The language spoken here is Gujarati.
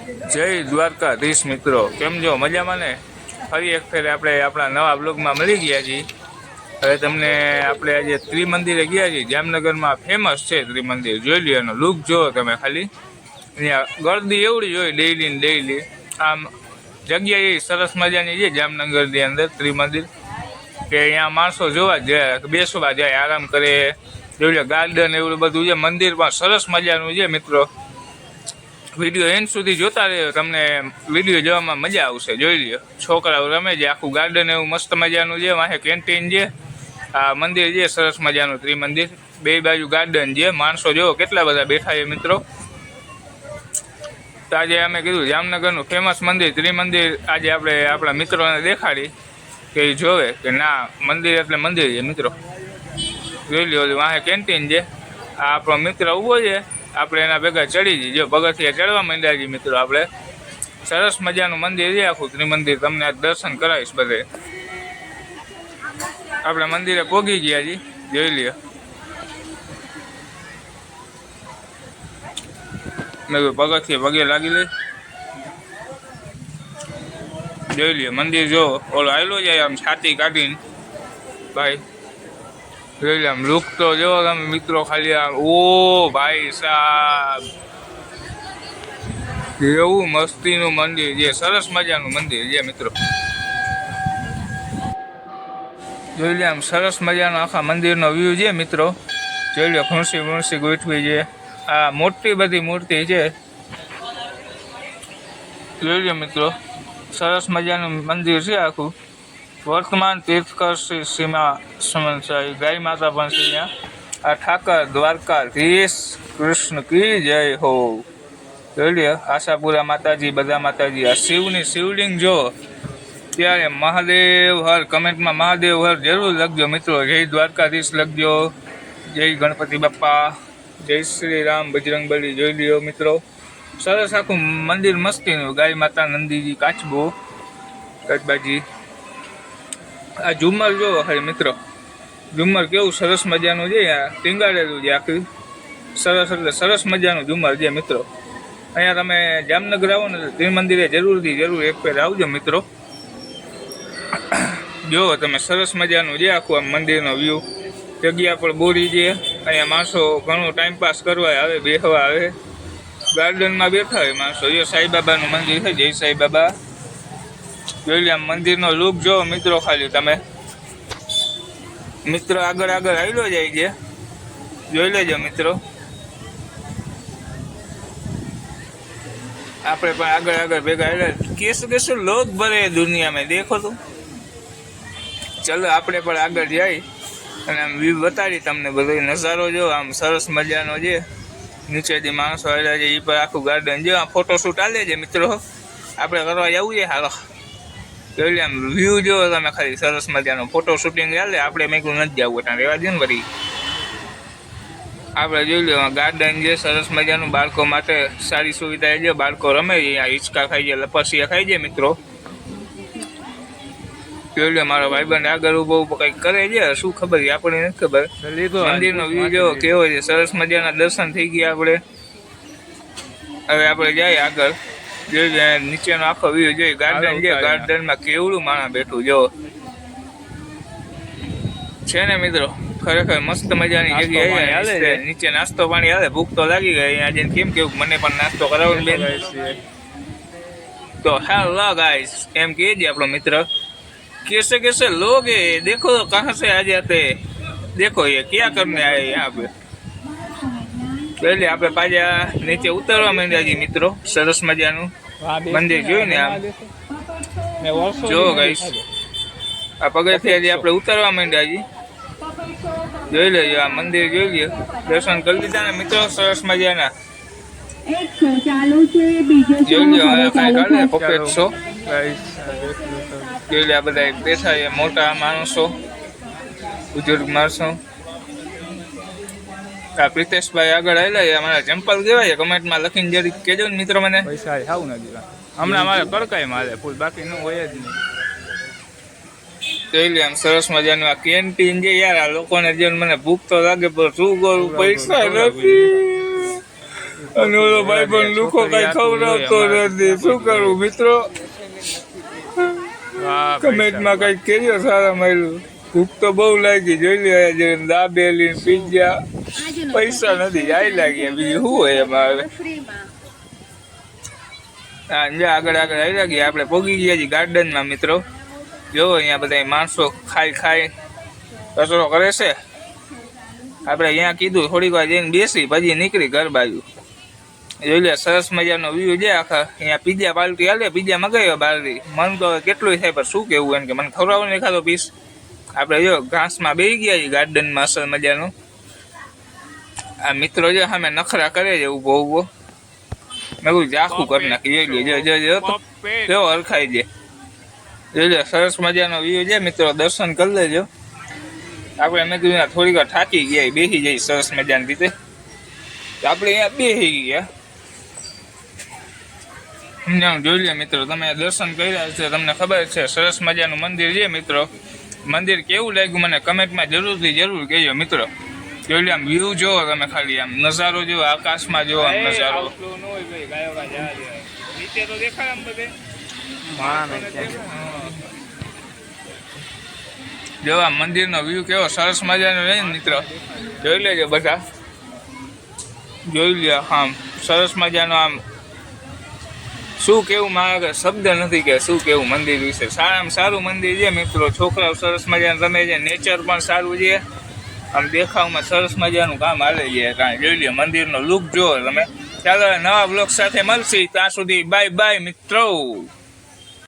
જય દ્વારકાધીશ મિત્રો, કેમ છો? મજામાં ને? ફરી એક ફેર આપણે આપણા નવા બ્લોગમાં મળી ગયા છીએ. હવે તમને આપણે આજે ત્રિમંદિરે ગયા છીએ. જામનગરમાં ફેમસ છે ત્રિમંદિર, જોઈ લો એનો લુક જુઓ તમે ખાલી. અહીંયા ગરદી એવડી હોય ડેઈલી ને ડેઈલી. આમ જગ્યા એ સરસ મજાની છે જામનગરની અંદર ત્રિમંદિર, કે અહીંયા માણસો જોવા જ જાય, બેસવા જાય, આરામ કરે. જોઈ લો ગાર્ડન એવું બધું છે. મંદિર પણ સરસ મજાનું છે મિત્રો. વિડીયો એન્ડ સુધી જોતા રહ્યો, તમને વિડીયો જોવામાં મજા આવશે. જોઈ લ્યો છોકરાઓ રમે છે, આખું ગાર્ડન એવું મસ્ત મજાનું છે. વાંહે કેન્ટીન છે, આ મંદિર છે સરસ મજાનું ત્રિમંદિર. બે બાજુ ગાર્ડન છે, માણસો જોવો કેટલા બધા બેઠા છે મિત્રો. તો આજે અમે કીધું જામનગરનું ફેમસ મંદિર ત્રિમંદિર આજે આપણે આપણા મિત્રોને દેખાડી કે એ જોવે કે ના મંદિર એટલે મંદિર છે મિત્રો. જોઈ લ્યો વાંહે કેન્ટીન છે, આ આપણો મિત્ર ઊભો છે, આપણે એના ભેગા ચડી જઈએ. જો પગથિયા ચડવા માંડ્યા છીએ મિત્રો. આપણે સરસ મજાનું મંદિર છે આખું ત્રિમંદિર, તમને આ દર્શન કરાવીશ બધે. આપણે મંદિરે પહોંચી ગયા છીએ, જોઈ લ્યો. મેં પગથિયા પગે લાગી લે. જોઈ લ્યો મંદિર જો ઓલો આવેલો જાય આમ છાતી કાઢીને ભાઈ. જોઈ લે આમ લુક તો જો તમે મિત્રો ખાલી. આમ ઓ ભાઈ સાહેબ, એવું મસ્તીનું મંદિર છે, સરસ મજાનું મંદિર છે મિત્રો. જોઈ લે આમ સરસ મજાનો આખા મંદિરનો વ્યૂ છે મિત્રો. જોઈ લે ખુરશી ગોઠવી છે, આ મોટી બધી મૂર્તિ છે. જોઈ લે મિત્રો સરસ મજાનું મંદિર છે આખું. વર્તમાન તીર્થકર શ્રી સીમા સમનસાઈ ગાય માતા પણ છે અહીંયા. આ ઠાકર દ્વારકાધીશ કૃષ્ણ કી જય હો. જોઈ લે આશાપુરા માતાજી, બધા માતાજી. આ શિવની શિવલિંગ જો ત્યારે મહાદેવ હર, કમેન્ટમાં મહાદેવ હર જરૂર લખજો મિત્રો. જય દ્વારકાધીશ લખજો, જય ગણપતિ બાપ્પા, જય શ્રી રામ બજરંગબલી. જોઈ લ્યો મિત્રો સરસ આખું મંદિર મસ્તીનું. ગાય માતા, નંદીજી, કાચબો, ગજબાજી. આ ઝુમ્મર જોવો ખાલી મિત્રો, ઝુમ્મર કેવું સરસ મજાનું છે. આ ટીંગાડેલું છે આખી, સરસ એટલે સરસ મજાનું ઝુમ્મર છે મિત્રો. અહીંયા તમે જામનગર આવો ને ત્રિમંદિરે જરૂર એક ફેર આવજો મિત્રો. જુઓ તમે સરસ મજાનું છે આખું આમ મંદિરનો વ્યૂ. જગ્યા પણ બોરી છે. અહીંયા માણસો ઘણું ટાઈમપાસ કરવા આવે, બેસવા આવે, ગાર્ડનમાં બેઠા હોય માણસો. જો સાંઈબાબાનું મંદિર છે, જય સાંઈબાબા. જોઈ લે આમ મંદિરનો લુક જો મિત્રો ખાલી તમે. મિત્રો આગળ આવેલો જાય છે, જોઈ લેજો મિત્રો. આપણે પણ આગળ ભેગા આવેલા. કેશું લોક ભરે દુનિયા મેં, દેખો તો. ચલો આપણે પણ આગળ જાય અને આમ વ્યૂ બતાડી તમને બધો નજારો જો આમ સરસ મજાનો છે. નીચેથી માણસો આવેલા છે, એ પર આખું ગાર્ડન જો. આ ફોટોશૂટ હાલે છે મિત્રો, આપણે કરવા જવું છે. હાલો જોઈ લે આમ વ્યૂ જો તમે ખાલી સરસ મજાનો. ફોટો શૂટિંગ ચાલે, આપણે મેં કોઈ નથી જવું એટલે રહેવા દે ને વળી. આપણે જોઈ લો ગાર્ડન છે સરસ મજાનું, બાળકો માટે સારી સુવિધા છે. બાળકો રમે છે, અહીંયા હિંચકા ખાઈ છે, લપસિયા ખાઈ છે મિત્રો. જોઈ લો મારો ભાઈબંધ આગળ ઉભો કંઈક કરે છે, શું ખબર છે આપણને નથી ખબર. મંદિરનો વ્યૂ જો કેવો છે, સરસ મજાના દર્શન થઈ ગયા આપણે. હવે આપણે જઈએ આગળ. જોઈ નીચેનો આખો વ્યૂ જોઈ. ગાર્ડન છે, ગાર્ડનમાં કેવડું માણસ બેઠું જો છે ને મિત્રો. ખરેખર મસ્ત મજાની જગ્યા છે. નીચે નાસ્તો પાણી હાલે. ભૂખ તો લાગી ગઈ. આજે કેમ કેવું મને પણ નાસ્તો કરાવો બેન. તો હેલો ગાઈસ એમ કે છે આપણો મિત્ર. कैसे लोग है, देखो कहाँ से आ जाते, देखो ये क्या करने आए यहाँ पे. पहले આપણે પાછા નીચે ઉતરવા માંડ્યા છીએ મિત્રો. સરસ મજાનું મંદિર જોઈને આમ જો ગાઈસ. આ પગથિયાથી આપણે ઉતરવા માંડ્યા છીએ, જોઈ લેજો. આ મંદિર જોઈ લ્યો, દર્શન કરી લીધા ને મિત્રો સરસ મજાના. જોઈ લ્યો હવે કાંઈ કાઢે પપેટ શો. જોઈ લે આ બધા બેઠા છે, મોટા માણસો, બુજુર્ગ માણસો. આ પ્રિતેશભાઈ આગળ આવેલા છે. અમારા ચંપલ કેવાય કમેન્ટમાં લખીને જરી કહેજો ને મિત્રો મને. પૈસા આવું નથી હમણાં મારે કડકાઈ મારે ફૂલ, બાકી નું હોય જ નહીં. જોઈ લે આમ સરસ મજાનું આ કેન્ટીન છે યાર. આ લોકોને જે મને ભૂખ તો લાગે પણ શું કરું, પૈસા નથી. અને ઓલો ભાઈ પણ લુખો કઈ ખવડાવતો નથી. શું કરું મિત્રો? કમેન્ટમાં કઈક કર્યો સારા માર્યું. ભૂખ તો બહુ લાગી. જોઈ લે દાબેલી પીઝા પૈસા નથી જાય લાગ્યા. બીજું શું હોય એમાં હવે? હા આગળ આવી લાગીએ. આપણે પોગી ગયા છીએ ગાર્ડનમાં મિત્રો. જોવો અહીંયા બધા માણસો ખાઈ કચરો કરે છે. આપણે અહીંયા કીધું થોડીક વાર જઈને બેસી પછી નીકળી ઘર બાજુ. જોઈ લે સરસ મજાનો વ્યૂ છે આખા. અહીંયા પીઝા પાર્ટી હાલે. પીઝા મગાવ્યો બહારથી. મન તો કેટલું થાય પણ શું કેવું એમ કે મને ખવડાવો ને એખાદો પીસ. આપણે જો ઘાસમાં બેસી ગયા છીએ ગાર્ડનમાં અસલ મજાનું. આ મિત્રો જો સામે નખરા કરે છે ઊભો. મેં કહું આખું કરી નાખી. જો હરખાઈ છે. જોઈ સરસ મજાનો વ્યૂ છે મિત્રો. દર્શન કરી લેજો. આપણે મેં કીધું થોડીક વાર થાકી ગયા બેસી જઈ સરસ મજાની રીતે. આપણે અહીંયા બેસી ગયા. સમજાવું જોઈ લે મિત્રો. તમે દર્શન કર્યા છે તમને ખબર છે. સરસ મજાનું મંદિર છે મિત્રો. મંદિર કેવું લાગ્યું મને કમેન્ટમાં જરૂર કહેજો મિત્રો. જોઈ લે આમ વ્યૂ જોવો તમે. ખાલી આમ નજારો જોવો. આકાશમાં જોવો આમ નજારો. જો આ મંદિરનો વ્યૂ કેવો સરસ મજાનો રહે ને મિત્રો. જોઈ લેજો બધા. જોઈ લે આમ સરસ મજાનો આમ શું કેવું મારા આગળ શબ્દ નથી કે શું કેવું મંદિર વિશે. સારામાં સારું મંદિર છે મિત્રો. છોકરાઓ સરસ મજાનું રમે છે. નેચર પણ સારું છે. આમ દેખાવમાં સરસ મજાનું કામ હાલે છે. કાંઈ જોઈ લે મંદિરનો લુક જુઓ તમે. ચાલો નવા બ્લોગ સાથે મળશે. ત્યાં સુધી બાય મિત્રો.